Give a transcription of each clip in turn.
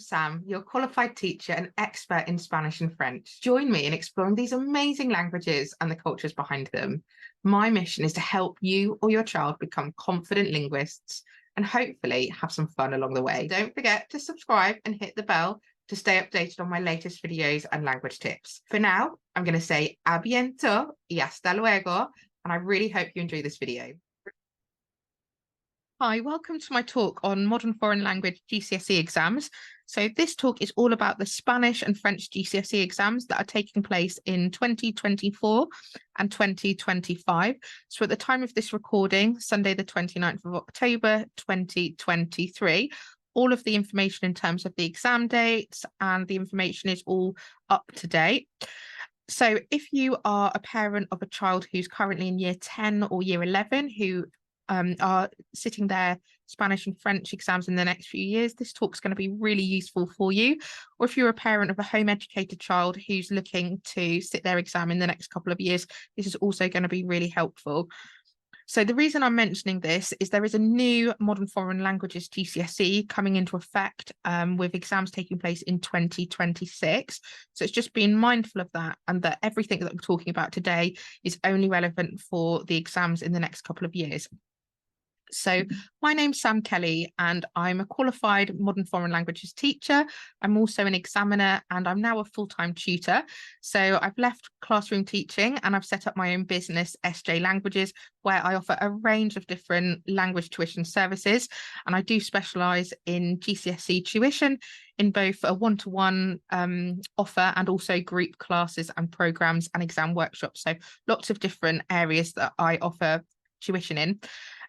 Sam, your qualified teacher and expert in Spanish and French. Join me in exploring these amazing languages and the cultures behind them. My mission is to help you or your child become confident linguists and hopefully have some fun along the way. Don't forget to subscribe and hit the bell to stay updated on my latest videos and language tips. For now, I'm going to say a bientôt y hasta luego, and I really hope you enjoy this video. Hi, welcome to my talk on Modern Foreign Language GCSE exams. So this talk is all about the Spanish and French GCSE exams that are taking place in 2024 and 2025. So at the time of this recording, Sunday the 29th of October 2023, all of the information in terms of the exam dates and the information is all up to date. So if you are a parent of a child who's currently in year 10 or year 11 who are sitting their Spanish and French exams in the next few years, this talk's going to be really useful for you. Or if you're a parent of a home educated child who's looking to sit their exam in the next couple of years, this is also going to be really helpful. So the reason I'm mentioning this is there is a new Modern Foreign Languages GCSE coming into effect with exams taking place in 2026. So it's just being mindful of that, and that everything that we're talking about today is only relevant for the exams in the next couple of years. So my name's Sam Kelly and I'm a qualified Modern Foreign Languages teacher. I'm also an examiner and I'm now a full-time tutor. So I've left classroom teaching and I've set up my own business, SJ Languages, where I offer a range of different language tuition services. And I do specialise in GCSE tuition in both a one-to-one offer and also group classes and programmes and exam workshops. So lots of different areas that I offer tuition in.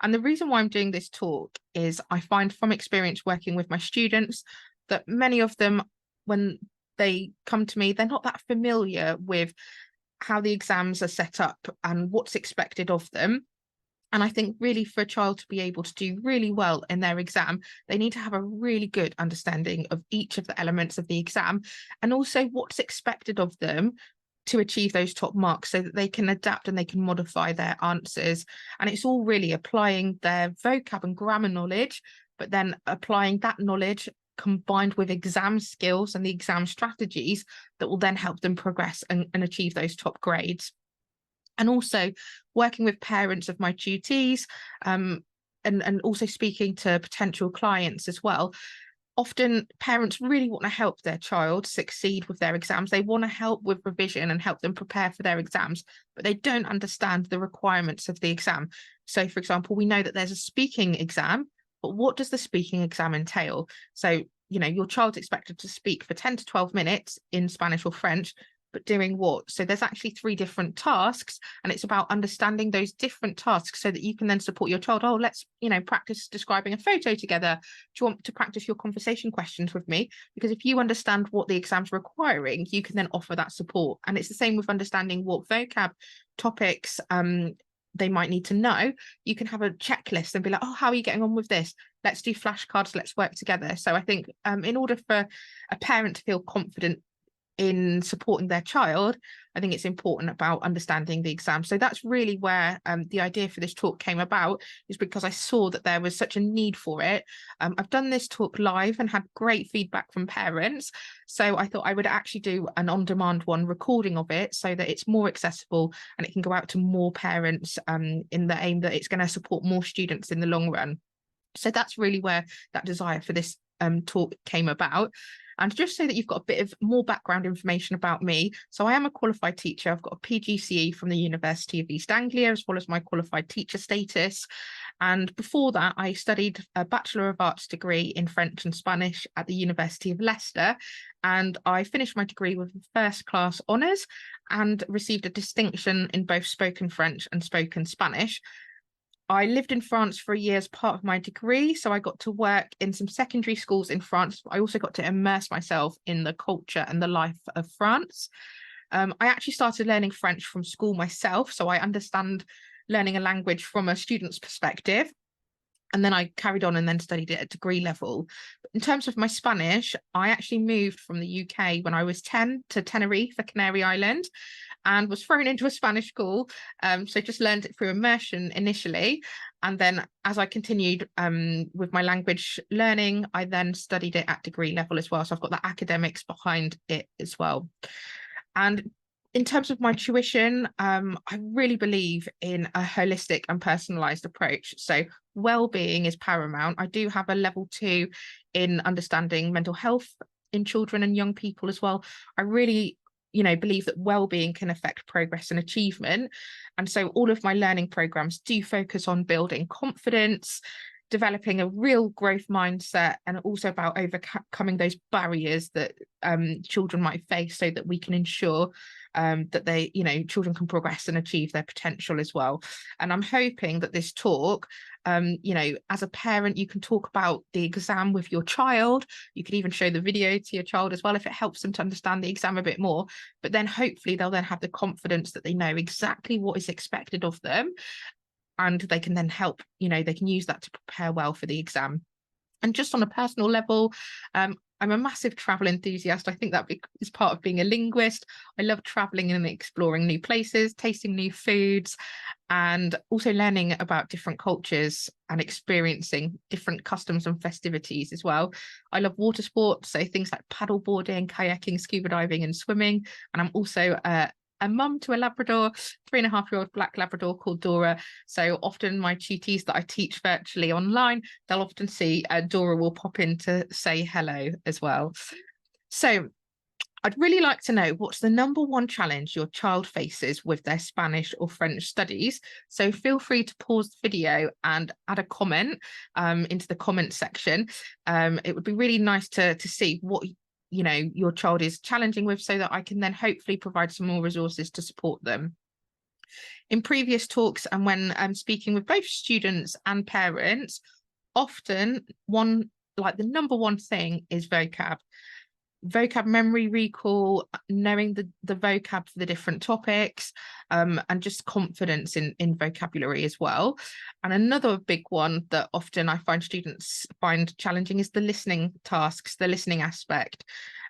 And the reason why I'm doing this talk is I find from experience working with my students that many of them, when they come to me, they're not that familiar with how the exams are set up and what's expected of them. And I think really for a child to be able to do really well in their exam, they need to have a really good understanding of each of the elements of the exam and also what's expected of them to achieve those top marks so that they can adapt and they can modify their answers. And it's all really applying their vocab and grammar knowledge, but then applying that knowledge combined with exam skills and the exam strategies that will then help them progress and achieve those top grades. And also working with parents of my tutees and also speaking to potential clients as well. Often parents really want to help their child succeed with their exams. They want to help with revision and help them prepare for their exams, but they don't understand the requirements of the exam. So, for example, we know that there's a speaking exam, but what does the speaking exam entail? So, you know, your child's expected to speak for 10 to 12 minutes in Spanish or French, but doing what? So there's actually 3 different tasks, and it's about understanding those different tasks so that you can then support your child. Oh, let's, you know, practice describing a photo together. Do you want to practice your conversation questions with me? Because if you understand what the exam's requiring, you can then offer that support. And it's the same with understanding what vocab topics they might need to know. You can have a checklist and be like, oh, how are you getting on with this? Let's do flashcards, let's work together. So I think in order for a parent to feel confident in supporting their child, I think it's important about understanding the exam. So that's really where the idea for this talk came about, is because I saw that there was such a need for it. I've done this talk live and had great feedback from parents. So I thought I would actually do an on-demand one recording of it so that it's more accessible and it can go out to more parents in the aim that it's going to support more students in the long run. So that's really where that desire for this talk came about. And just so that you've got a bit of more background information about me, so I am a qualified teacher. I've got a PGCE from the University of East Anglia, as well as my qualified teacher status. And before that, I studied a Bachelor of Arts degree in French and Spanish at the University of Leicester. And I finished my degree with first class honours and received a distinction in both spoken French and spoken Spanish. I lived in France for a year as part of my degree, so I got to work in some secondary schools in France. I also got to immerse myself in the culture and the life of France. I actually started learning French from school myself, so I understand learning a language from a student's perspective. And then I carried on and then studied it at degree level. In terms of my Spanish, I actually moved from the UK when I was 10 to Tenerife, a Canary Island, and was thrown into a Spanish school. So just learned it through immersion initially. And then as I continued with my language learning, I then studied it at degree level as well. So I've got the academics behind it as well. And in terms of my tuition, I really believe in a holistic and personalised approach. So well-being is paramount. I do have a level 2 in understanding mental health in children and young people as well. I really believe that well-being can affect progress and achievement. And so all of my learning programs do focus on building confidence, developing a real growth mindset, and also about overcoming those barriers that children might face, so that we can ensure that children can progress and achieve their potential as well. And I'm hoping that this talk, as a parent, you can talk about the exam with your child. You could even show the video to your child as well, if it helps them to understand the exam a bit more. But then hopefully they'll then have the confidence that they know exactly what is expected of them, and they can then help, they can use that to prepare well for the exam. And just on a personal level, I'm a massive travel enthusiast. I think that is part of being a linguist. I love traveling and exploring new places, tasting new foods, and also learning about different cultures and experiencing different customs and festivities as well. I love water sports, so things like paddle boarding, kayaking, scuba diving, and swimming. And I'm also a mum to a Labrador, 3.5-year-old black Labrador called Dora. So often my tutees that I teach virtually online, they'll often see Dora will pop in to say hello as well. So I'd really like to know, what's the #1 challenge your child faces with their Spanish or French studies? So feel free to pause the video and add a comment into the comment section. It would be really nice to see what your child is challenging with, so that I can then hopefully provide some more resources to support them. In previous talks, and when I'm speaking with both students and parents, often the #1 thing is vocab memory recall, knowing the vocab for the different topics, and just confidence in vocabulary as well. And another big one that often I find students find challenging is the listening tasks, the listening aspect.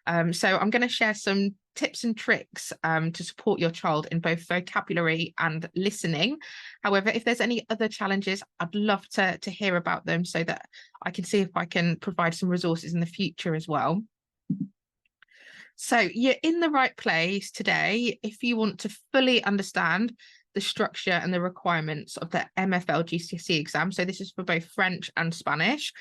So I'm going to share some tips and tricks to support your child in both vocabulary and listening. However, if there's any other challenges, I'd love to hear about them, so that I can see if I can provide some resources in the future as well. So you're in the right place today if you want to fully understand the structure and the requirements of the MFL GCSE exam. So this is for both French and Spanish.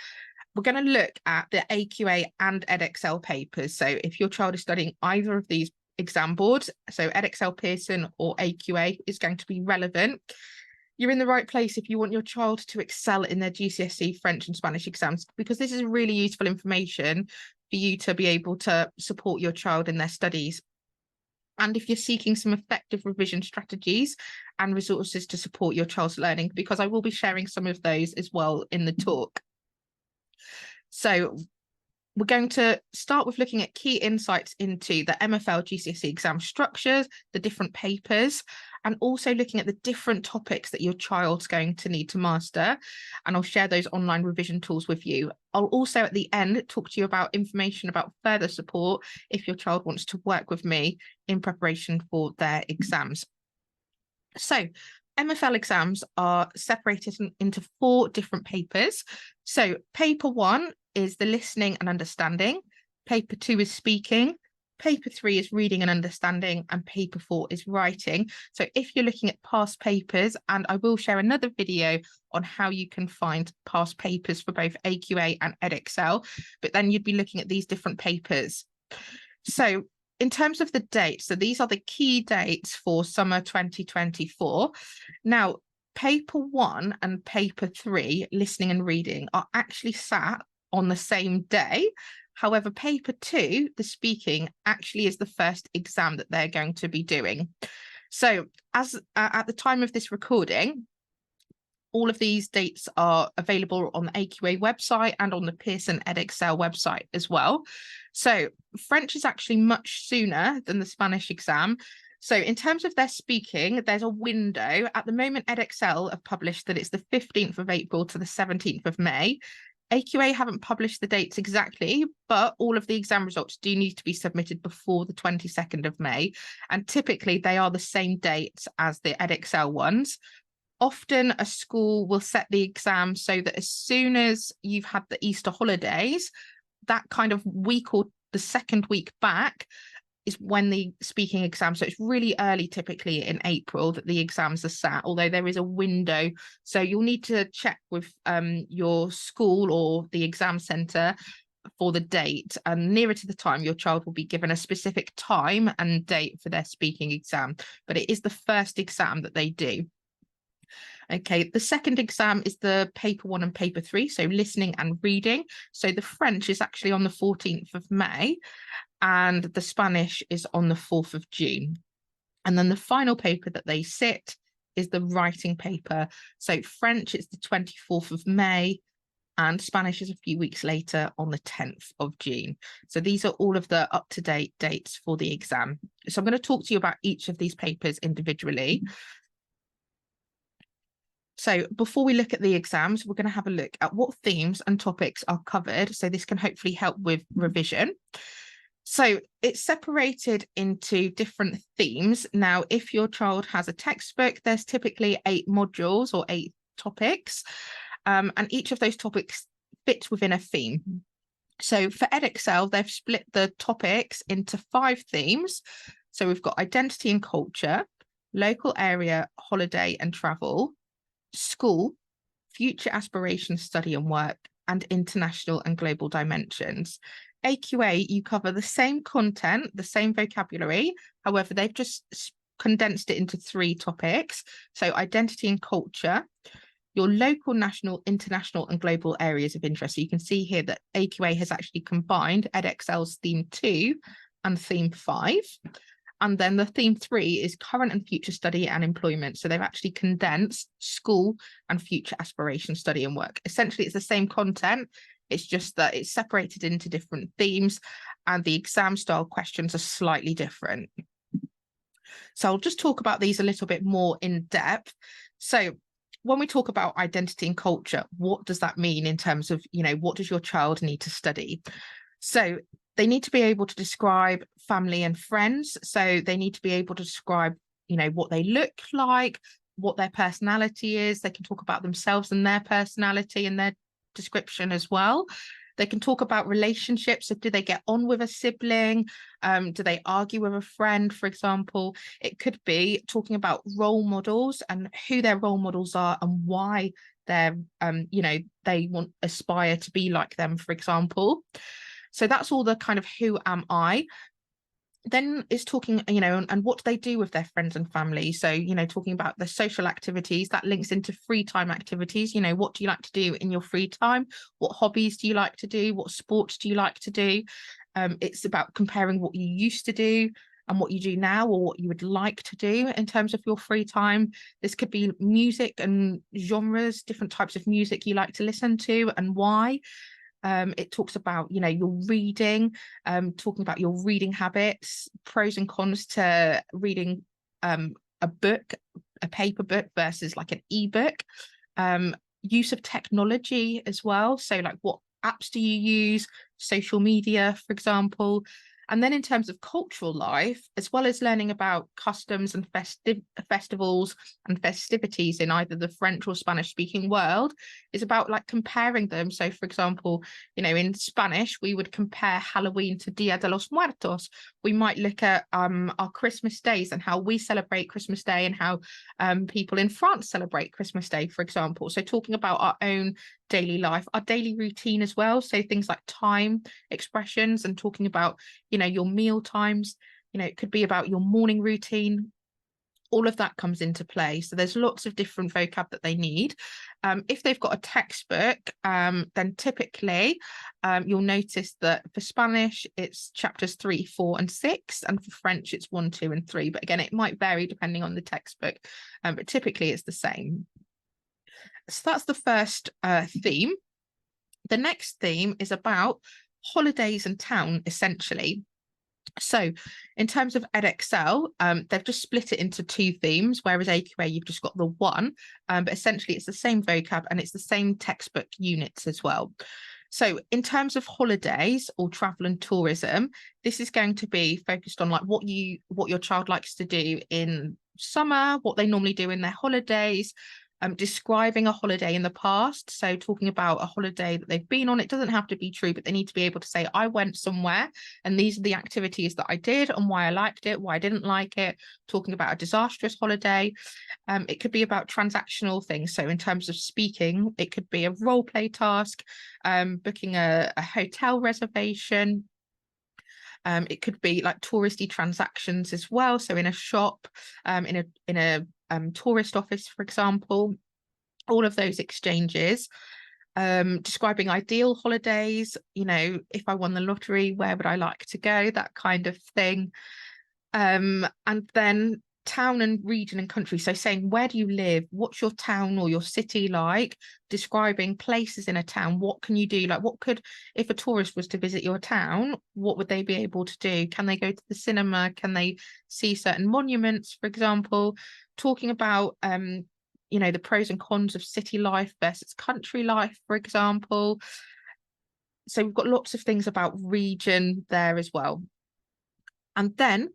We're going to look at the AQA and Edexcel papers. So if your child is studying either of these exam boards, so Edexcel, Pearson or AQA, is going to be relevant. You're in the right place if you want your child to excel in their GCSE French and Spanish exams, because this is really useful information for you to be able to support your child in their studies. And if you're seeking some effective revision strategies and resources to support your child's learning, because I will be sharing some of those as well in the talk. So we're going to start with looking at key insights into the MFL GCSE exam structures, the different papers, and also looking at the different topics that your child's going to need to master. And I'll share those online revision tools with you. I'll also at the end talk to you about information about further support if your child wants to work with me in preparation for their exams. So MFL exams are separated into 4 different papers. So paper 1 is the listening and understanding. Paper 2 is speaking. Paper 3 is reading and understanding, and paper 4 is writing. So if you're looking at past papers, and I will share another video on how you can find past papers for both AQA and Edexcel, but then you'd be looking at these different papers. So in terms of the dates, so these are the key dates for summer 2024. Now, paper 1 and paper 3, listening and reading, are actually sat on the same day. However, paper 2, the speaking, actually is the first exam that they're going to be doing. So as at the time of this recording, all of these dates are available on the AQA website and on the Pearson Edexcel website as well. So French is actually much sooner than the Spanish exam. So in terms of their speaking, there's a window. At the moment, Edexcel have published that it's the 15th of April to the 17th of May. AQA haven't published the dates exactly, but all of the exam results do need to be submitted before the 22nd of May. And typically they are the same dates as the Edexcel ones. Often a school will set the exam so that as soon as you've had the Easter holidays, that kind of week or the second week back is when the speaking exam. So it's really early, typically in April, that the exams are sat, although there is a window. So you'll need to check with your school or the exam centre for the date, and nearer to the time your child will be given a specific time and date for their speaking exam, but it is the first exam that they do. Okay, the second exam is the paper 1 and paper 3, so listening and reading. So the French is actually on the 14th of May and the Spanish is on the 4th of June. And then the final paper that they sit is the writing paper. So French is the 24th of May and Spanish is a few weeks later on the 10th of June. So these are all of the up-to-date dates for the exam. So I'm going to talk to you about each of these papers individually. So before we look at the exams, we're going to have a look at what themes and topics are covered. So this can hopefully help with revision. So it's separated into different themes. Now, if your child has a textbook, there's typically 8 modules or 8 topics. And each of those topics fits within a theme. So for Edexcel, they've split the topics into 5 themes. So we've got identity and culture, local area, holiday and travel, school, future aspirations, study and work, and international and global dimensions. AQA, you cover the same content, the same vocabulary. However, they've just condensed it into 3 topics. So identity and culture, your local, national, international, and global areas of interest. So you can see here that AQA has actually combined Edexcel's theme 2 and theme 5. And then the theme 3 is current and future study and employment. So they've actually condensed school and future aspiration, study and work. Essentially, it's the same content. It's just that it's separated into different themes and the exam style questions are slightly different. So I'll just talk about these a little bit more in depth. So when we talk about identity and culture, what does that mean in terms of, what does your child need to study? So they need to be able to describe family and friends. So they need to be able to describe, what they look like, what their personality is. They can talk about themselves and their personality and their description as well. They can talk about relationships. So do they get on with a sibling? Do they argue with a friend, for example? It could be talking about role models and who their role models are and why they're, they aspire to be like them, for example. So that's all the kind of who am I. Then is talking, and what do they do with their friends and family? So, talking about the social activities that links into free time activities. What do you like to do in your free time? What hobbies do you like to do? What sports do you like to do? It's about comparing what you used to do and what you do now, or what you would like to do in terms of your free time. This could be music and genres, different types of music you like to listen to and why. It talks about, your reading, talking about your reading habits, pros and cons to reading a book, a paper book versus like an ebook, use of technology as well. So like what apps do you use, social media, for example. And then in terms of cultural life, as well as learning about customs and festivals and festivities in either the French or Spanish speaking world, is about like comparing them. So for example, in Spanish, we would compare Halloween to Dia de los Muertos. We might look at our Christmas days and how we celebrate Christmas Day and how people in France celebrate Christmas Day, for example. So talking about our own daily life, our daily routine as well. So things like time expressions and talking about, your meal times, it could be about your morning routine. All of that comes into play. So there's lots of different vocab that they need. If they've got a textbook, then typically you'll notice that for Spanish, it's chapters 3, 4, and 6. And for French, it's 1, 2, and 3. But again, it might vary depending on the textbook, but typically it's the same. So that's the first theme. The next theme is about holidays and town, essentially. So in terms of Edexcel, they've just split it into 2 themes, whereas AQA, you've just got the 1, but essentially it's the same vocab and it's the same textbook units as well. So in terms of holidays or travel and tourism, this is going to be focused on like what your child likes to do in summer, what they normally do in their holidays, describing a holiday in the past. So talking about a holiday that they've been on. It doesn't have to be true, but they need to be able to say, I went somewhere and these are the activities that I did and why I liked it, why I didn't like it. Talking about a disastrous holiday. It could be about transactional things. So in terms of speaking, it could be a role play task, booking a hotel reservation. It could be like touristy transactions as well. So in a shop, in a tourist office, for example, all of those exchanges. Describing ideal holidays, if I won the lottery, where would I like to go? That kind of thing. And then town and region and country. So saying, where do you live? What's your town or your city like? Describing places in a town. What can you do? Like, if a tourist was to visit your town, what would they be able to do? Can they go to the cinema? Can they see certain monuments, for example? Talking about, the pros and cons of city life versus country life, for example. So we've got lots of things about region there as well. And then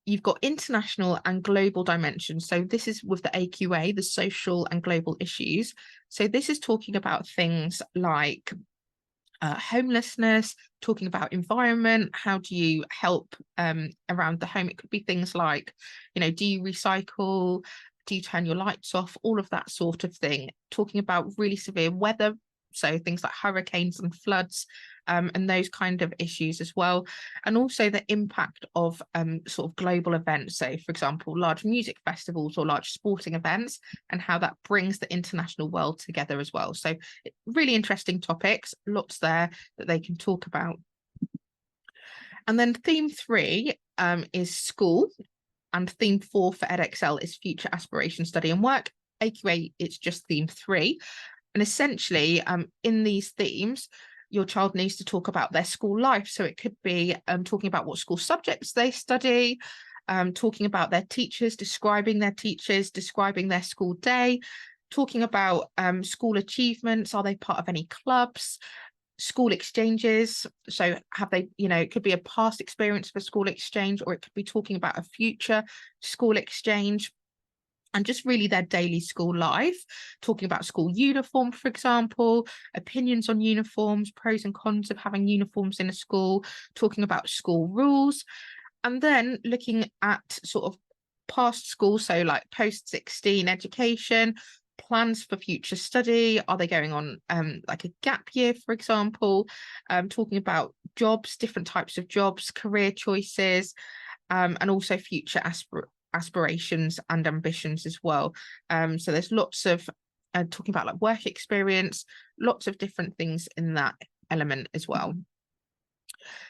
you've got international and global dimensions. So this is with the AQA, the social and global issues. So this is talking about things like homelessness, talking about environment. How do you help around the home? It could be things like, do you recycle? Do you turn your lights off? All of that sort of thing. Talking about really severe weather. So things like hurricanes and floods, and those kind of issues as well. And also the impact of sort of global events. So, for example, large music festivals or large sporting events, and how that brings the international world together as well. So really interesting topics, lots there that they can talk about. And then theme 3 is school, and theme 4 for Edexcel is future aspiration, study and work. AQA, it's just theme 3. And essentially, in these themes, your child needs to talk about their school life. So it could be talking about what school subjects they study, talking about their teachers, describing their school day, talking about school achievements. Are they part of any clubs? School exchanges. So have they, it could be a past experience for school exchange, or it could be talking about a future school exchange. And just really their daily school life, talking about school uniform, for example, opinions on uniforms, pros and cons of having uniforms in a school, talking about school rules, and then looking at sort of past school, so like post-16 education, plans for future study. Are they going on like a gap year, for example? Talking about jobs, different types of jobs, career choices, and also future aspirations and ambitions as well. So there's lots of talking about like work experience, lots of different things in that element as well.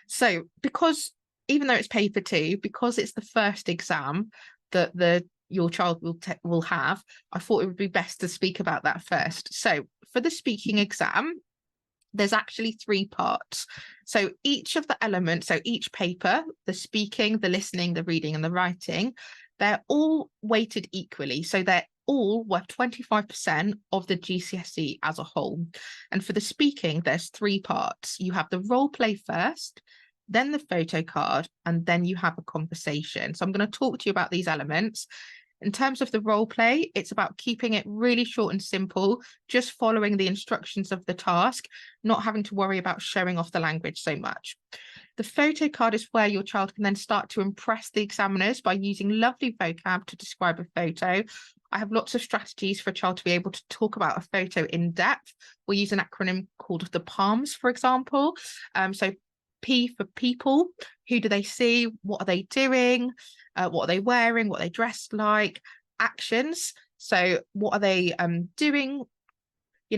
So because even though it's paper 2, because it's the first exam that your child will have, I thought it would be best to speak about that first. So for the speaking exam, there's actually 3 parts. So each of the elements, so each paper, the speaking, the listening, the reading and the writing, they're all weighted equally. So they're all worth 25% of the GCSE as a whole. And for the speaking, there's 3 parts. You have the role play first, then the photo card, and then you have a conversation. So I'm going to talk to you about these elements. In terms of the role play, it's about keeping it really short and simple, just following the instructions of the task, not having to worry about showing off the language so much. The photo card is where your child can then start to impress the examiners by using lovely vocab to describe a photo. I have lots of strategies for a child to be able to talk about a photo in depth. We use an acronym called the PALMS, for example. So P for people. Who do they see? What are they doing? What are they wearing? What are they dressed like? Actions. So what are they doing?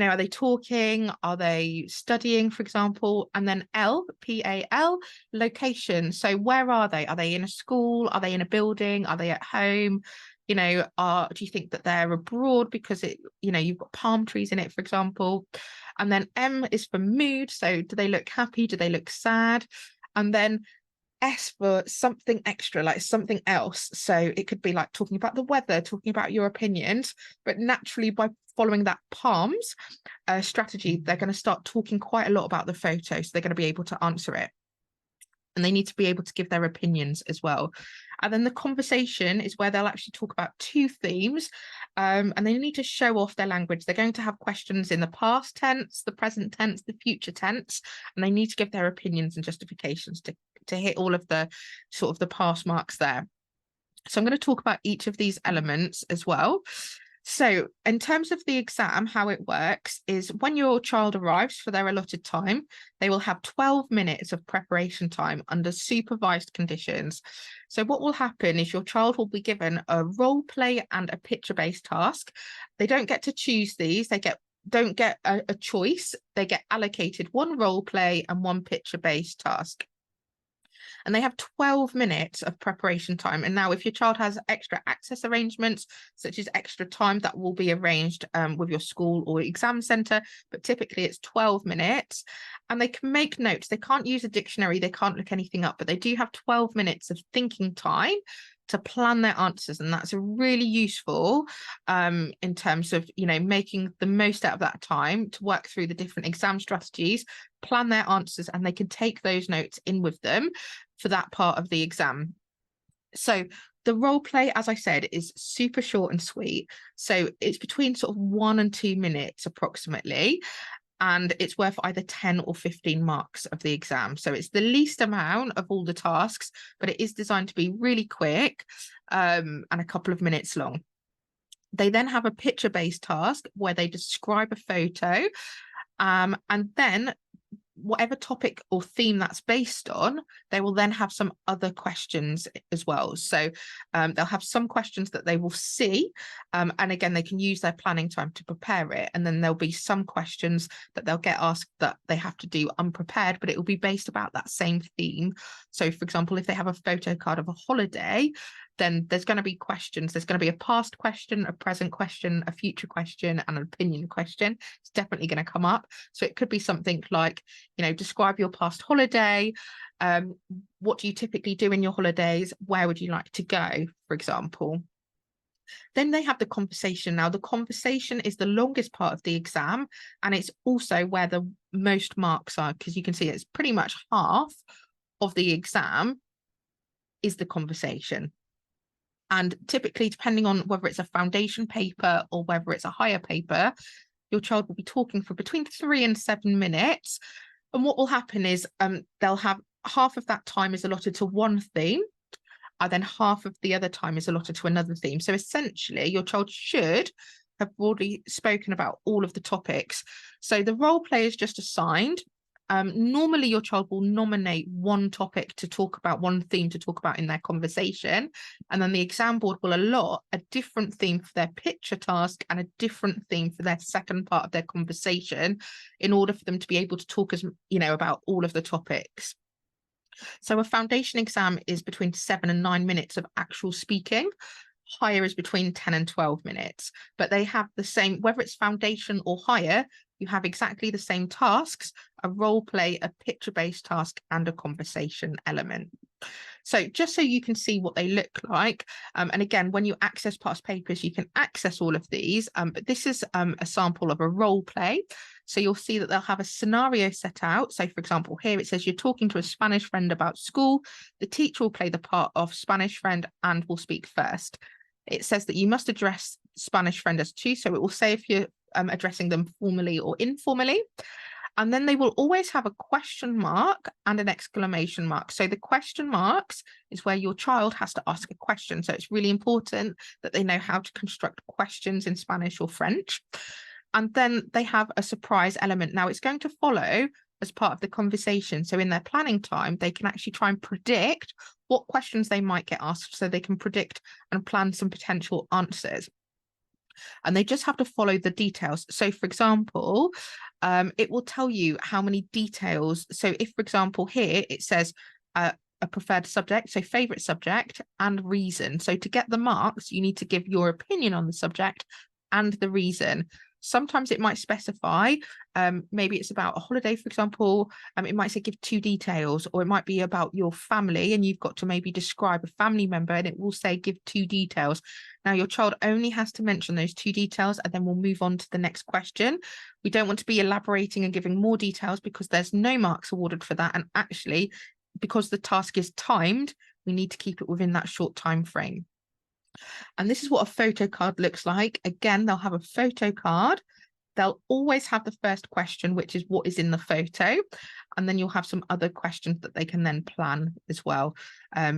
Are they talking? Are they studying, for example? And then L, P-A-L, location. So where are they? Are they in a school? Are they in a building? Are they at home? Do you think that they're abroad because you've got palm trees in it, for example? And then M is for mood. So do they look happy? Do they look sad? And then S for something extra, like something else. So it could be like talking about the weather, talking about your opinions, but naturally by following that PALMS strategy, they're going to start talking quite a lot about the photo. So they're going to be able to answer it. and they need to be able to give their opinions as well. And then the conversation is where they'll actually talk about 2 themes, and they need to show off their language. They're going to have questions in the past tense, the present tense, the future tense, and they need to give their opinions and justifications to hit all of the sort of the pass marks there. So I'm going to talk about each of these elements as well. So in terms of the exam, how it works is when your child arrives for their allotted time, they will have 12 minutes of preparation time under supervised conditions. So what will happen is your child will be given a role play and a picture-based task. They don't get to choose these. They don't get a choice. They get allocated 1 role play and 1 picture-based task. And they have 12 minutes of preparation time. And now if your child has extra access arrangements, such as extra time, that will be arranged with your school or exam centre, but typically it's 12 minutes. And they can make notes. They can't use a dictionary, they can't look anything up, but they do have 12 minutes of thinking time to plan their answers, and that's really useful in terms of, you know, making the most out of that time to work through the different exam strategies, plan their answers, and they can take those notes in with them for that part of the exam. So the role play, as I said, is super short and sweet. So it's between sort of 1 and 2 minutes approximately, and it's worth either 10 or 15 marks of the exam. So it's the least amount of all the tasks, but it is designed to be really quick and a couple of minutes long. They then have a picture-based task where they describe a photo, and then whatever topic or theme that's based on, they will then have some other questions as well. So they'll have some questions that they will see, and again, they can use their planning time to prepare it. And then there'll be some questions that they'll get asked that they have to do unprepared, but it will be based about that same theme. So for example, if they have a photo card of a holiday, then there's going to be questions. There's going to be a past question, a present question, a future question, and an opinion question. It's definitely going to come up. So it could be something like, you know, describe your past holiday. What do you typically do in your holidays? Where would you like to go, for example? Then they have the conversation. Now, the conversation is the longest part of the exam, and it's also where the most marks are, because you can see it's pretty much half of the exam is the conversation. And typically, depending on whether it's a foundation paper or whether it's a higher paper, your child will be talking for between 3 and 7 minutes. And what will happen is they'll have half of that time is allotted to one theme, and then half of the other time is allotted to another theme. So essentially, your child should have broadly spoken about all of the topics. So the role play is just assigned. Normally, your child will nominate one topic to talk about, one theme to talk about in their conversation, and then the exam board will allot a different theme for their picture task and a different theme for their second part of their conversation, in order for them to be able to talk, as you know, about all of the topics. So a foundation exam is between 7 and 9 minutes of actual speaking. Higher is between 10 and 12 minutes, but they have the same, whether it's foundation or higher, you have exactly the same tasks: a role play, a picture-based task, and a conversation element. So just so you can see what they look like, and again, when you access past papers, you can access all of these, but this is a sample of a role play. So you'll see that they'll have a scenario set out. So for example, here it says you're talking to a Spanish friend about school. The teacher will play the part of Spanish friend and will speak first. It says that you must address Spanish friend as two. So it will say if you're addressing them formally or informally. And then they will always have a question mark and an exclamation mark. So the question marks is where your child has to ask a question. So it's really important that they know how to construct questions in Spanish or French. And then they have a surprise element. Now it's going to follow as part of the conversation. So in their planning time, they can actually try and predict what questions they might get asked, so they can predict and plan some potential answers. And they just have to follow the details. So for example, it will tell you how many details. So if, for example, here it says a preferred subject, so favorite subject and reason. So to get the marks, you need to give your opinion on the subject and the reason. Sometimes it might specify, maybe it's about a holiday, for example, it might say give 2 details, or it might be about your family and you've got to maybe describe a family member and it will say give 2 details. Now your child only has to mention those 2 details and then we'll move on to the next question. We don't want to be elaborating and giving more details because there's no marks awarded for that. And actually, because the task is timed, we need to keep it within that short time frame. And this is what a photo card looks like. Again, they'll have a photo card. They'll always have the first question, which is what is in the photo. And then you'll have some other questions that they can then plan as well.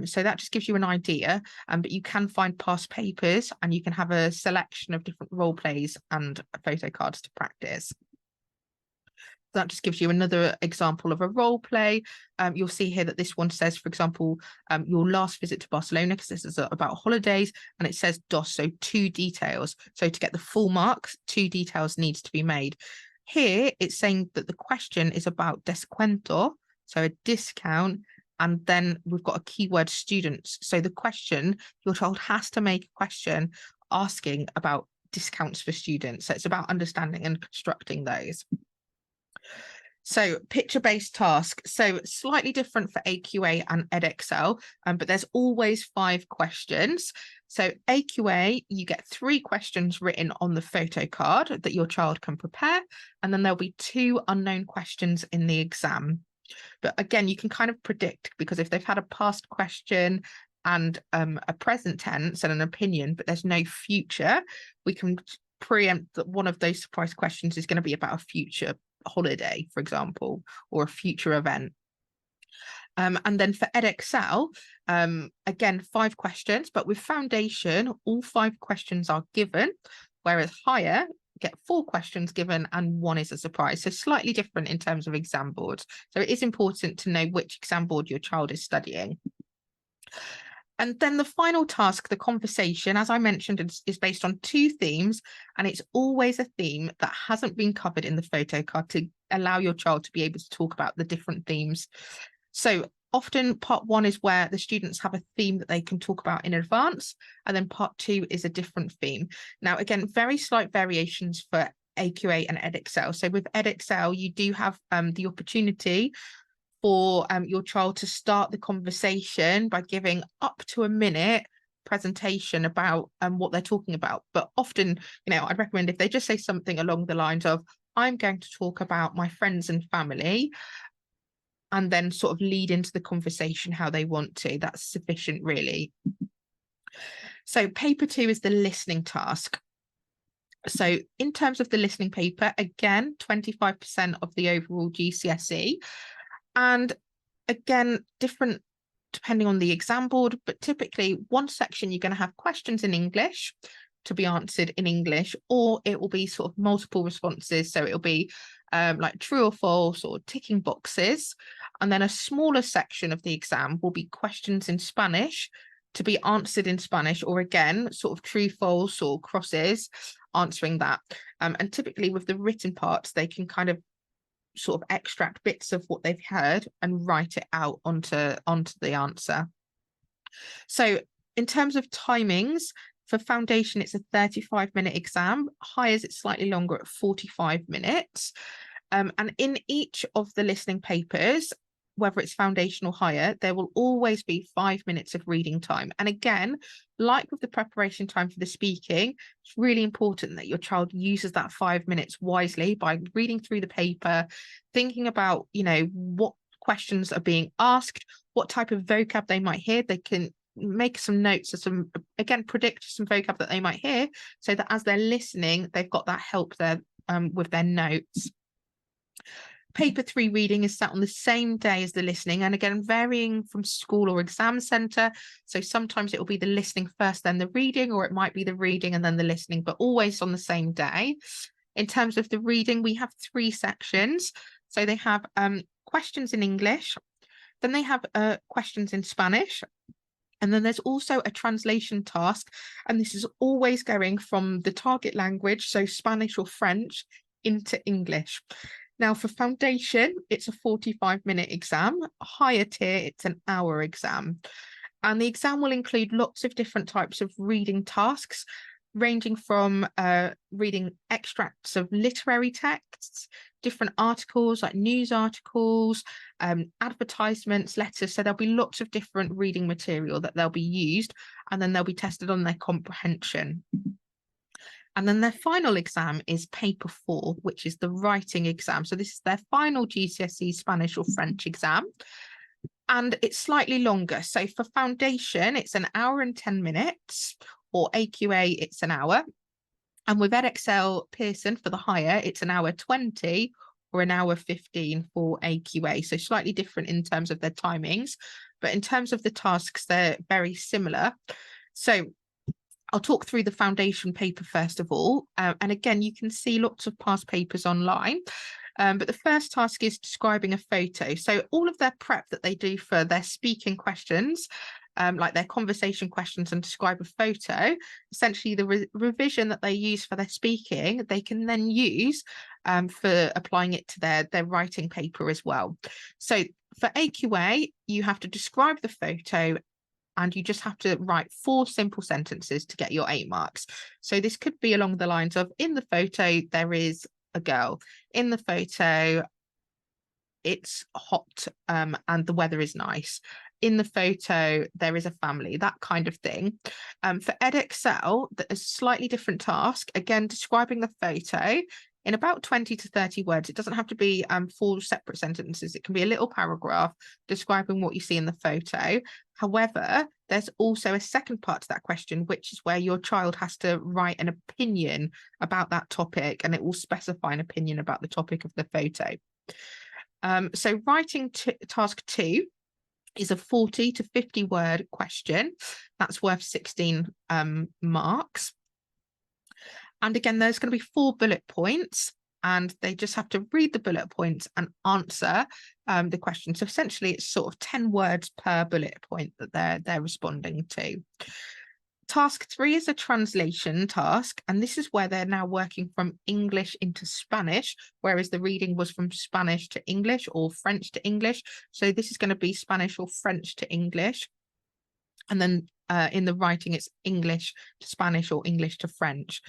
So that just gives you an idea, but you can find past papers and you can have a selection of different role plays and photo cards to practice. That just gives you another example of a role play. You'll see here that this one says, for example, your last visit to Barcelona, because this is about holidays, and it says dos, so 2 details. So to get the full marks, 2 details needs to be made. Here, it's saying that the question is about descuento, so a discount, and then we've got a keyword students. So the question, your child has to make a question asking about discounts for students. So it's about understanding and constructing those. So picture-based task, so slightly different for AQA and Edexcel, but there's always 5 questions. So AQA, you get 3 questions written on the photo card that your child can prepare, and then there'll be 2 unknown questions in the exam. But again, you can kind of predict, because if they've had a past question and a present tense and an opinion, but there's no future, we can preempt that one of those surprise questions is going to be about a future holiday, for example, or a future event. And then for Edexcel, again, 5 questions, but with foundation, all 5 questions are given, whereas higher get 4 questions given and 1 is a surprise. So slightly different in terms of exam boards. So it is important to know which exam board your child is studying. And then the final task, the conversation, as I mentioned, is based on 2 themes, and it's always a theme that hasn't been covered in the photo card to allow your child to be able to talk about the different themes. So often part 1 is where the students have a theme that they can talk about in advance, and then part 2 is a different theme. Now, again, very slight variations for AQA and Edexcel. So with Edexcel, you do have the opportunity for your child to start the conversation by giving up to a minute presentation about what they're talking about. But often, I'd recommend if they just say something along the lines of, I'm going to talk about my friends and family, and then sort of lead into the conversation how they want to. That's sufficient, really. So paper 2 is the listening task. So in terms of the listening paper, again, 25% of the overall GCSE. And again, different depending on the exam board, but typically one section you're going to have questions in English to be answered in English, or it will be sort of multiple responses. So it'll be like true or false or ticking boxes. And then a smaller section of the exam will be questions in Spanish to be answered in Spanish, or again, sort of true, false or crosses, answering that. And typically with the written parts, they can kind of sort of extract bits of what they've heard and write it out onto the answer. So in terms of timings, for foundation, it's a 35-minute exam. Hires, it's slightly longer at 45 minutes. And in each of the listening papers, whether it's foundation or higher, there will always be 5 minutes of reading time. And again, like with the preparation time for the speaking, it's really important that your child uses that 5 minutes wisely by reading through the paper, thinking about, what questions are being asked, what type of vocab they might hear. They can make some notes or predict some vocab that they might hear, so that as they're listening, they've got that help there with their notes. Paper 3 reading is sat on the same day as the listening, and again, varying from school or exam centre. So sometimes it will be the listening first, then the reading, or it might be the reading and then the listening, but always on the same day. In terms of the reading, we have 3 sections. So they have questions in English, then they have questions in Spanish, and then there's also a translation task, and this is always going from the target language, so Spanish or French, into English. Now, for foundation, it's a 45-minute exam. Higher tier, it's an hour exam. And the exam will include lots of different types of reading tasks, ranging from reading extracts of literary texts, different articles like news articles, advertisements, letters. So there'll be lots of different reading material that they'll be used, and then they'll be tested on their comprehension. And then their final exam is paper 4, which is the writing exam. So this is their final GCSE Spanish or French exam. And it's slightly longer. So for foundation, it's an hour and 10 minutes, or AQA, it's an hour. And with Edexcel Pearson for the higher, it's an hour 20 or an hour 15 for AQA. So slightly different in terms of their timings, but in terms of the tasks, they're very similar. So I'll talk through the foundation paper first of all. And again, you can see lots of past papers online. But the first task is describing a photo. So all of their prep that they do for their speaking questions, like their conversation questions and describe a photo, essentially the revision that they use for their speaking, they can then use for applying it to their writing paper as well. So for AQA, you have to describe the photo and you just have to write 4 simple sentences to get your 8 marks. So this could be along the lines of, in the photo, there is a girl. In the photo, it's hot and the weather is nice. In the photo, there is a family, that kind of thing. For Edexcel, a slightly different task, again, describing the photo in about 20 to 30 words. It doesn't have to be 4 separate sentences. It can be a little paragraph describing what you see in the photo. However, there's also a second part to that question, which is where your child has to write an opinion about that topic, and it will specify an opinion about the topic of the photo. So writing task 2 is a 40 to 50 word question. That's worth 16 marks. And again, there's going to be 4 bullet points, and they just have to read the bullet points and answer the question. So essentially, it's sort of 10 words per bullet point that they're responding to. Task 3 is a translation task, and this is where they're now working from English into Spanish, whereas the reading was from Spanish to English or French to English. So this is going to be Spanish or French to English. And then in the writing, it's English to Spanish or English to French.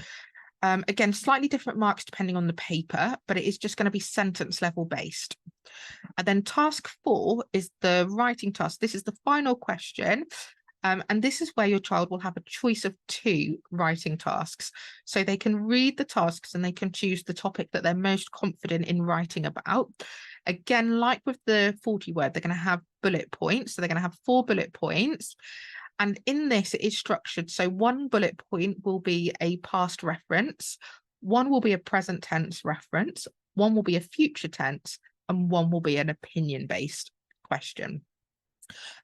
Again, slightly different marks depending on the paper, but it is just going to be sentence level based. And then task 4 is the writing task. This is the final question. And this is where your child will have a choice of 2 writing tasks. So they can read the tasks and they can choose the topic that they're most confident in writing about. Again, like with the 40 word, they're going to have bullet points. So they're going to have 4 bullet points. And in this, it is structured. So 1 bullet point will be a past reference, 1 will be a present tense reference, 1 will be a future tense, and 1 will be an opinion-based question.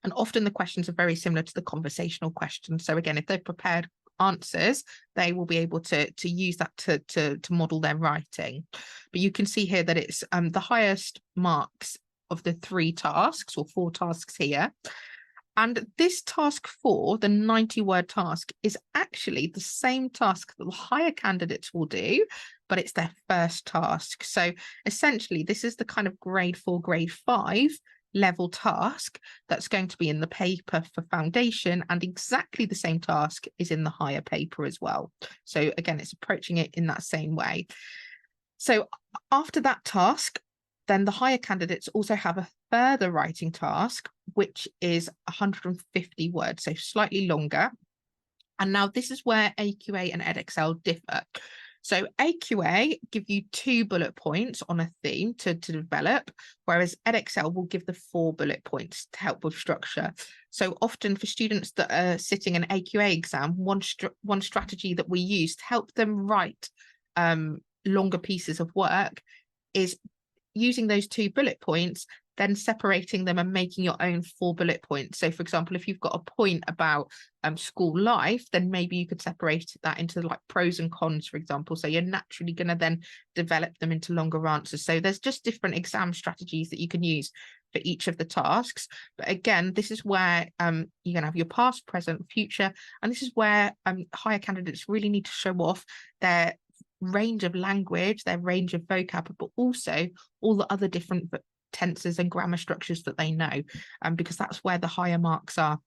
And often the questions are very similar to the conversational questions. So again, if they've prepared answers, they will be able to use that to model their writing. But you can see here that it's the highest marks of the 3 tasks, or 4 tasks here. And this task 4, the 90-word task, is actually the same task that the higher candidates will do, but it's their first task. So essentially, this is the kind of grade 4, grade 5 level task that's going to be in the paper for foundation, and exactly the same task is in the higher paper as well. So again, it's approaching it in that same way. So after that task, then the higher candidates also have a further writing task, which is 150 words, so slightly longer. And now this is where AQA and Edexcel differ. So AQA give you 2 bullet points on a theme to develop, whereas Edexcel will give the 4 bullet points to help with structure. So often for students that are sitting an AQA exam, one strategy that we use to help them write longer pieces of work is using those 2 bullet points, then separating them and making your own 4 bullet points. So for example, if you've got a point about school life, then maybe you could separate that into like pros and cons, for example. So you're naturally going to then develop them into longer answers. So there's just different exam strategies that you can use for each of the tasks. But again, this is where you're going to have your past, present, future. And this is where higher candidates really need to show off their range of language, their range of vocab, but also all the other different tenses and grammar structures that they know, because that's where the higher marks are.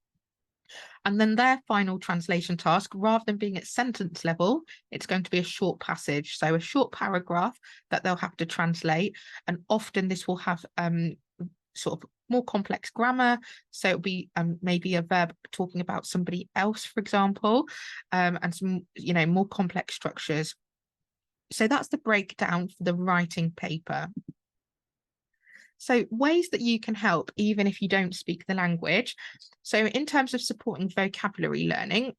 And then their final translation task, rather than being at sentence level, it's going to be a short passage, so a short paragraph that they'll have to translate. And often this will have sort of more complex grammar, so it'll be maybe a verb talking about somebody else, for example, and some more complex structures. So that's the breakdown for the writing paper. So ways that you can help even if you don't speak the language. So in terms of supporting vocabulary learning,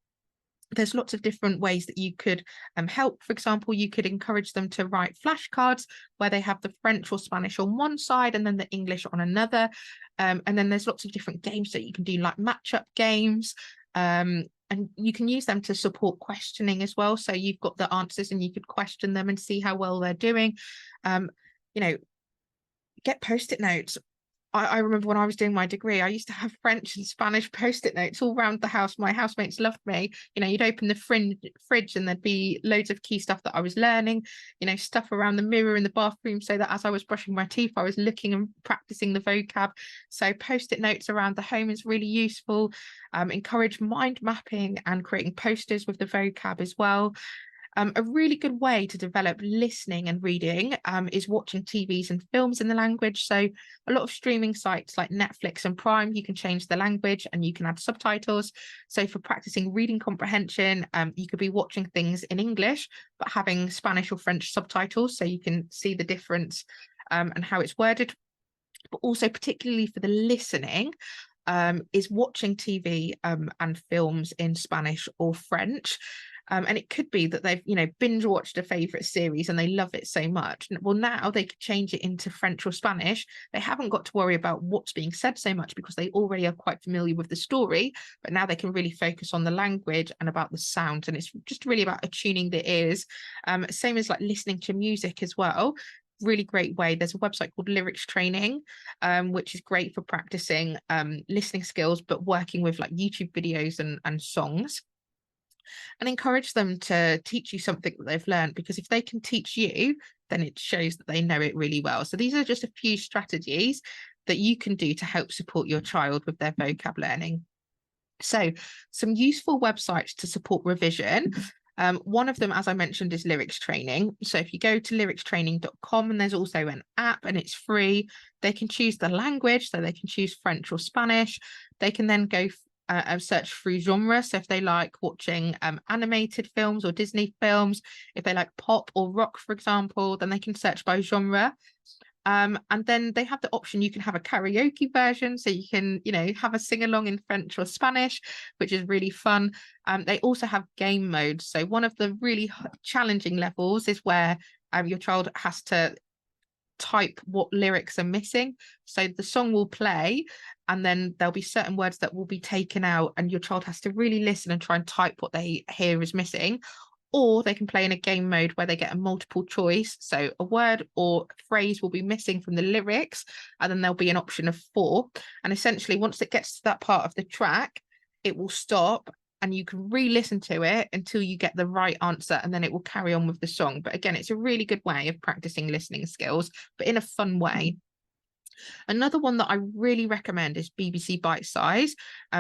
there's lots of different ways that you could help. For example, you could encourage them to write flashcards where they have the French or Spanish on one side and then the English on another. And then there's lots of different games that you can do, like match-up games. And you can use them to support questioning as well. So you've got the answers and you could question them and see how well they're doing. Get Post-it notes. I remember when I was doing my degree, I used to have French and Spanish Post-it notes all around the house. My housemates loved me. You'd open the fridge and there'd be loads of key stuff that I was learning, stuff around the mirror in the bathroom, so that as I was brushing my teeth, I was looking and practicing the vocab. So Post-it notes around the home is really useful. Encourage mind mapping and creating posters with the vocab as well. A really good way to develop listening and reading is watching TVs and films in the language. So a lot of streaming sites like Netflix and Prime, you can change the language and you can add subtitles. So for practicing reading comprehension, you could be watching things in English, but having Spanish or French subtitles so you can see the difference and how it's worded. But also particularly for the listening, is watching TV and films in Spanish or French. And it could be that they've, binge watched a favorite series and they love it so much. Well, now they could change it into French or Spanish. They haven't got to worry about what's being said so much because they already are quite familiar with the story, but now they can really focus on the language and about the sound. And it's just really about attuning the ears. Same as like listening to music as well. Really great way. There's a website called Lyrics Training, which is great for practicing listening skills, but working with like YouTube videos and songs. And encourage them to teach you something that they've learned, because if they can teach you, then it shows that they know it really well. So these are just a few strategies that you can do to help support your child with their vocab learning. So some useful websites to support revision. One of them, as I mentioned, is Lyrics Training. So if you go to lyricstraining.com, and there's also an app and it's free, they can choose the language. So they can choose French or Spanish. They can then go search through genre. So if they like watching animated films or Disney films, if they like pop or rock, for example, then they can search by genre. And then they have the option, you can have a karaoke version, so you can, have a sing-along in French or Spanish, which is really fun. They also have game modes. So one of the really challenging levels is where your child has to type what lyrics are missing. So the song will play and then there'll be certain words that will be taken out and your child has to really listen and try and type what they hear is missing. Or they can play in a game mode where they get a multiple choice. So a word or phrase will be missing from the lyrics, and then there'll be an option of 4. And essentially, once it gets to that part of the track, it will stop and you can re-listen to it until you get the right answer, and then it will carry on with the song. But again, it's a really good way of practicing listening skills, but in a fun way. Another one that I really recommend is BBC Bite Size.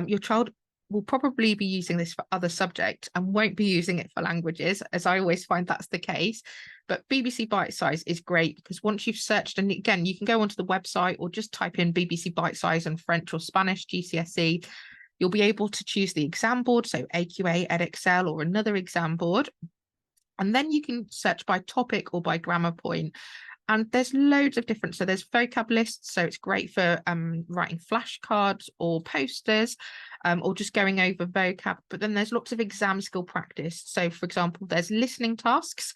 Your child will probably be using this for other subjects and won't be using it for languages, as I always find that's the case. But BBC Bite Size is great because once you've searched, and again, you can go onto the website or just type in BBC Bite Size and French or Spanish GCSE, you'll be able to choose the exam board, so AQA, Edexcel, or another exam board. And then you can search by topic or by grammar point. And there's loads of different, so there's vocab lists, so it's great for writing flashcards or posters, or just going over vocab. But then there's lots of exam skill practice. So for example, there's listening tasks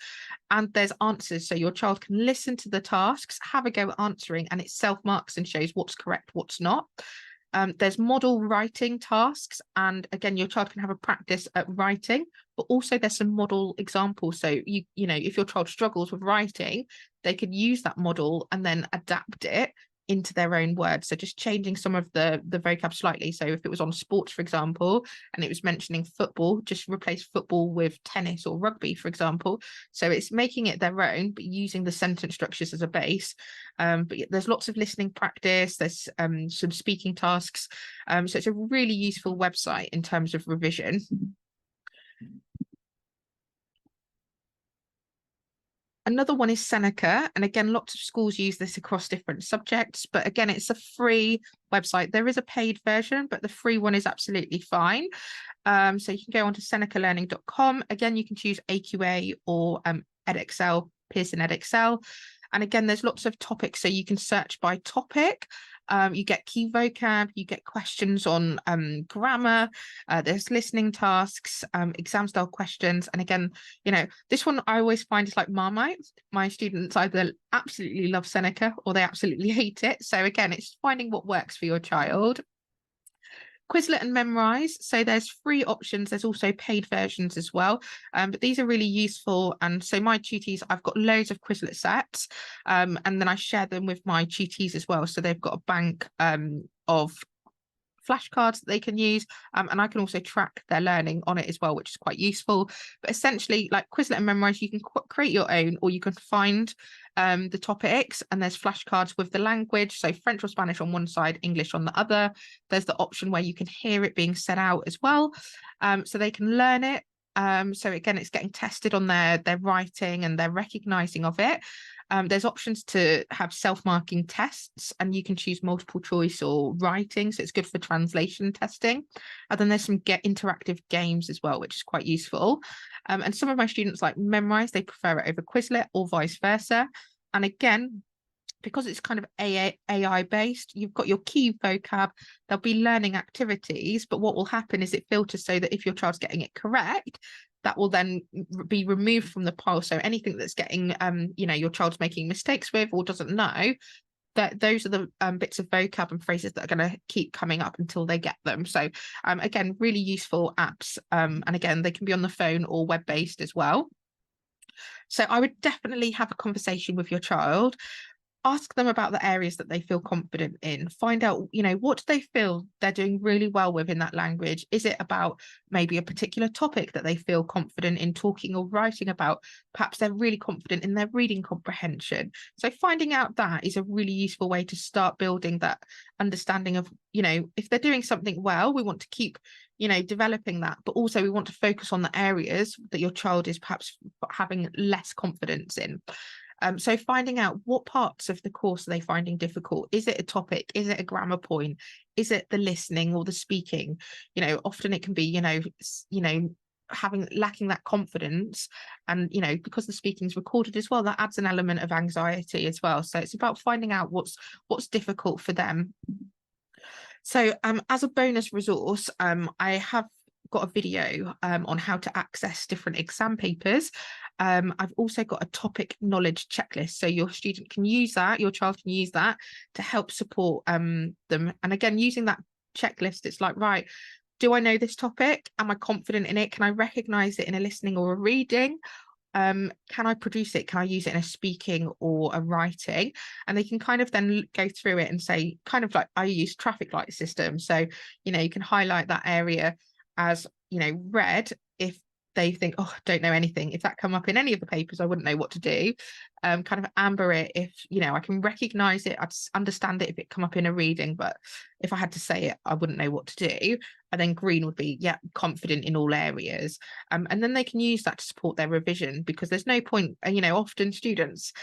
and there's answers. So your child can listen to the tasks, have a go at answering, and it self-marks and shows what's correct, what's not. There's model writing tasks, and again, your child can have a practice at writing, but also there's some model examples. So you know, if your child struggles with writing, they could use that model and then adapt it into their own words. So just changing some of the vocab slightly. So if it was on sports, for example, and it was mentioning football, just replace football with tennis or rugby, for example. So it's making it their own, but using the sentence structures as a base. But there's lots of listening practice. There's some speaking tasks. So it's a really useful website in terms of revision. Another one is Seneca, and again, lots of schools use this across different subjects, but again, it's a free website. There is a paid version, but the free one is absolutely fine. So you can go on to senecalearning.com. Again, you can choose AQA or Edexcel, Pearson Edexcel. And again, there's lots of topics, so you can search by topic. You get key vocab, you get questions on grammar, there's listening tasks, exam style questions. And again, you know, this one I always find is like Marmite. My students either absolutely love Seneca or they absolutely hate it. So again, it's finding what works for your child. Quizlet and Memrise. So there's free options. There's also paid versions as well. But these are really useful. And so my tutees, I've got loads of Quizlet sets, and then I share them with my tutees as well. So they've got a bank of flashcards that they can use, and I can also track their learning on it as well, which is quite useful. But essentially, like Quizlet and Memrise, you can create your own, or you can find the topics, and there's flashcards with the language, so French or Spanish on one side, English on the other. There's the option where you can hear it being said out as well, so they can learn it. So again, it's getting tested on their writing and their recognizing of it. There's options to have self-marking tests, and you can choose multiple choice or writing, so it's good for translation testing. And then there's some interactive games as well, which is quite useful. And some of my students like Memrise, they prefer it over Quizlet or vice versa. And again, because it's kind of AI based, you've got your key vocab, there'll be learning activities, but what will happen is it filters so that if your child's getting it correct, that will then be removed from the pile. So anything that's getting, you know, your child's making mistakes with or doesn't know, that those are the bits of vocab and phrases that are going to keep coming up until they get them. So again, really useful apps. And again, they can be on the phone or web-based as well. So I would definitely have a conversation with your child. Ask them about the areas that they feel confident in. Find out, you know, what do they feel they're doing really well with in that language? Is it about maybe a particular topic that they feel confident in talking or writing about? Perhaps they're really confident in their reading comprehension. So finding out that is a really useful way to start building that understanding of, you know, if they're doing something well, we want to keep, you know, developing that, but also we want to focus on the areas that your child is perhaps having less confidence in. So finding out what parts of the course are they finding difficult. Is it a topic? Is it a grammar point? Is it the listening or the speaking? You know, often it can be, you know, lacking that confidence, and, you know, because the speaking is recorded as well, that adds an element of anxiety as well. So it's about finding out what's difficult for them. So as a bonus resource, I have got a video on how to access different exam papers. I've also got a topic knowledge checklist, so your student can use that, your child can use that to help support them. And again, using that checklist, it's like, right, do I know this topic? Am I confident in it? Can I recognize it in a listening or a reading? Can I produce it? Can I use it in a speaking or a writing? And they can kind of then go through it and say, kind of like I use traffic light system. So, you know, you can highlight that area as, you know, red if they think, oh, I don't know anything. If that come up in any of the papers, I wouldn't know what to do. Kind of amber it if, you know, I can recognize it, I'd understand it if it come up in a reading, but if I had to say it, I wouldn't know what to do. And then green would be, yeah, confident in all areas. And then they can use that to support their revision, because there's no point, you know, often students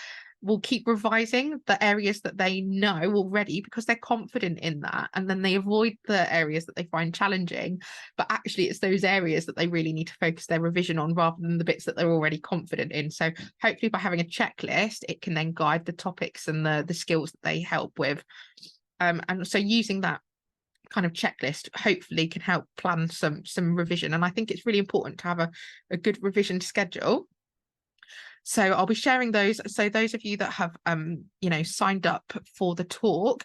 will keep revising the areas that they know already because they're confident in that, and then they avoid the areas that they find challenging, but actually it's those areas that they really need to focus their revision on rather than the bits that they're already confident in. So hopefully by having a checklist, it can then guide the topics and the skills that they help with, and so using that kind of checklist hopefully can help plan some revision. And I think it's really important to have a good revision schedule. So I'll be sharing those. So those of you that have, you know, signed up for the talk,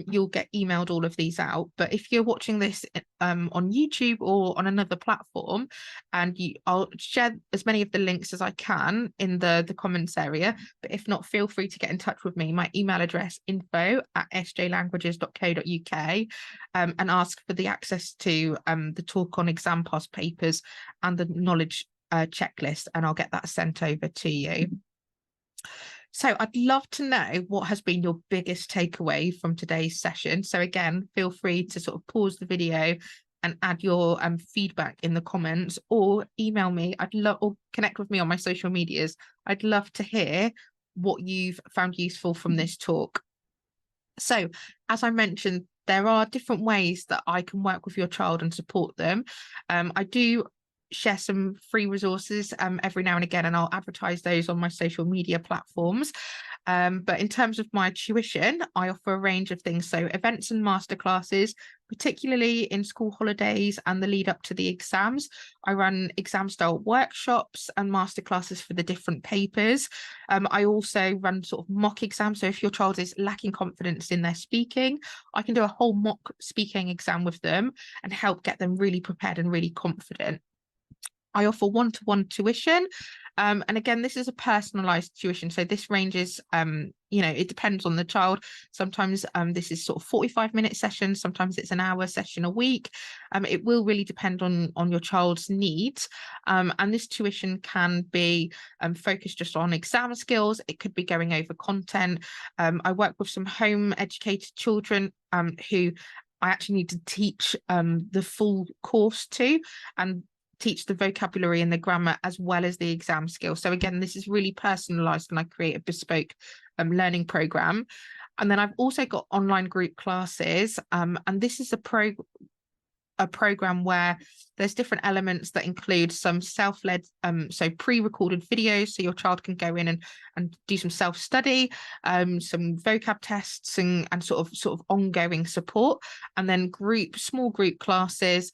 you'll get emailed all of these out. But if you're watching this on YouTube or on another platform, and I'll share as many of the links as I can in the comments area. But if not, feel free to get in touch with me. My email address, info@sjlanguages.co.uk, and ask for the access to the talk on exam past papers and the knowledge checklist, and I'll get that sent over to you. So I'd love to know what has been your biggest takeaway from today's session. So again, feel free to sort of pause the video and add your feedback in the comments, or email me. Or connect with me on my social medias. I'd love to hear what you've found useful from this talk. So as I mentioned, there are different ways that I can work with your child and support them. I do share some free resources every now and again, and I'll advertise those on my social media platforms. But in terms of my tuition, I offer a range of things. So events and masterclasses, particularly in school holidays and the lead up to the exams. I run exam style workshops and masterclasses for the different papers. I also run sort of mock exams. So if your child is lacking confidence in their speaking, I can do a whole mock speaking exam with them and help get them really prepared and really confident. I offer one-to-one tuition. And again, this is a personalized tuition. So this ranges, it depends on the child. Sometimes this is sort of 45-minute sessions. Sometimes it's an hour session a week. It will really depend on your child's needs. And this tuition can be focused just on exam skills. It could be going over content. I work with some home educated children who I actually need to teach the full course to, and teach the vocabulary and the grammar as well as the exam skills. So again, this is really personalized, and I create a bespoke learning program. And then I've also got online group classes, and this is a program where there's different elements that include some self-led, so pre-recorded videos, so your child can go in and do some self-study, some vocab tests and sort of ongoing support, and then small group classes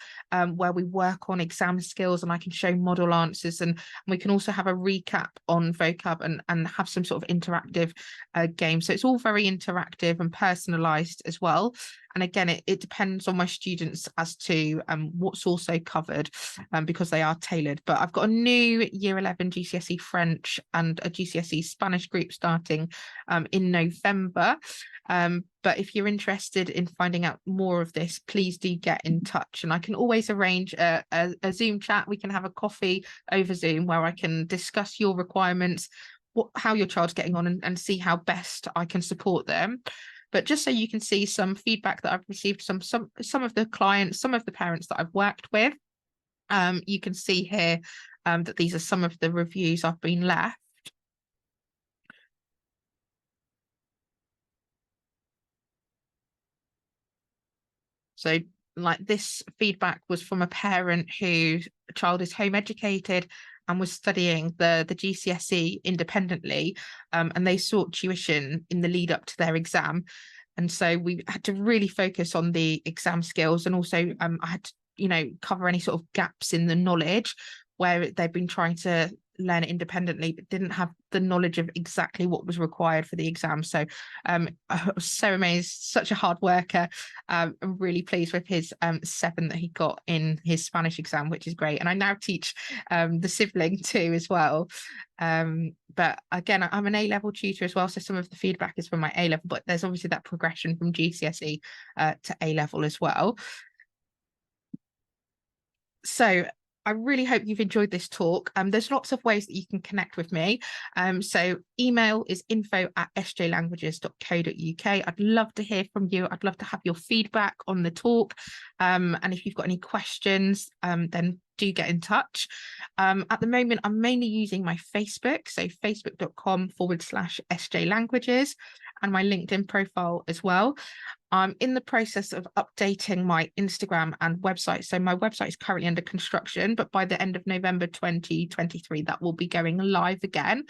where we work on exam skills, and I can show model answers, and we can also have a recap on vocab and have some sort of interactive game. So it's all very interactive and personalized as well. And again, it depends on my students as to what's also covered, because they are tailored. But I've got a new Year 11 GCSE French and a GCSE Spanish group starting in November. But if you're interested in finding out more of this, please do get in touch. And I can always arrange a Zoom chat. We can have a coffee over Zoom where I can discuss your requirements, how your child's getting on, and see how best I can support them. But just so you can see some feedback that I've received, some of the clients, some of the parents that I've worked with, you can see here that these are some of the reviews I've been left. So like this feedback was from a parent whose child is home educated and was studying the GCSE independently, and they sought tuition in the lead up to their exam. And so we had to really focus on the exam skills, and also I had to, cover any sort of gaps in the knowledge where they've been trying to learn it independently but didn't have the knowledge of exactly what was required for the exam. So I was so amazed, such a hard worker. I'm really pleased with his 7 that he got in his Spanish exam, which is great. And I now teach the sibling too as well. But again, I'm an A-level tutor as well, so some of the feedback is from my A-level, but there's obviously that progression from GCSE to A-level as well. So I really hope you've enjoyed this talk. There's lots of ways that you can connect with me. So email is info@sjlanguages.co.uk. I'd love to hear from you. I'd love to have your feedback on the talk. And if you've got any questions, then do get in touch. At the moment, I'm mainly using my Facebook, so facebook.com/sjlanguages, and my LinkedIn profile as well. I'm in the process of updating my Instagram and website. So my website is currently under construction, but by the end of November 2023, that will be going live again.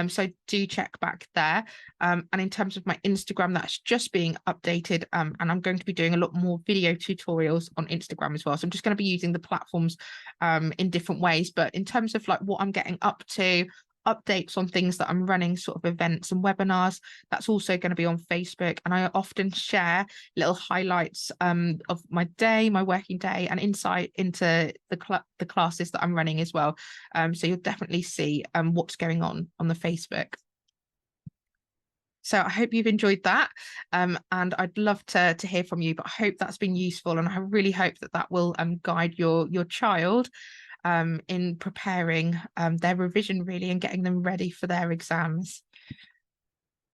So do check back there. And in terms of my Instagram, that's just being updated. And I'm going to be doing a lot more video tutorials on Instagram as well. So I'm just going to be using the platforms in different ways. But in terms of like what I'm getting up to, updates on things that I'm running, sort of events and webinars, that's also going to be on Facebook. And I often share little highlights of my day, my working day, and insight into the classes that I'm running as well. So you'll definitely see what's going on the Facebook. So I hope you've enjoyed that, and I'd love to hear from you, but I hope that's been useful, and I really hope that will guide your child in preparing their revision really, and getting them ready for their exams.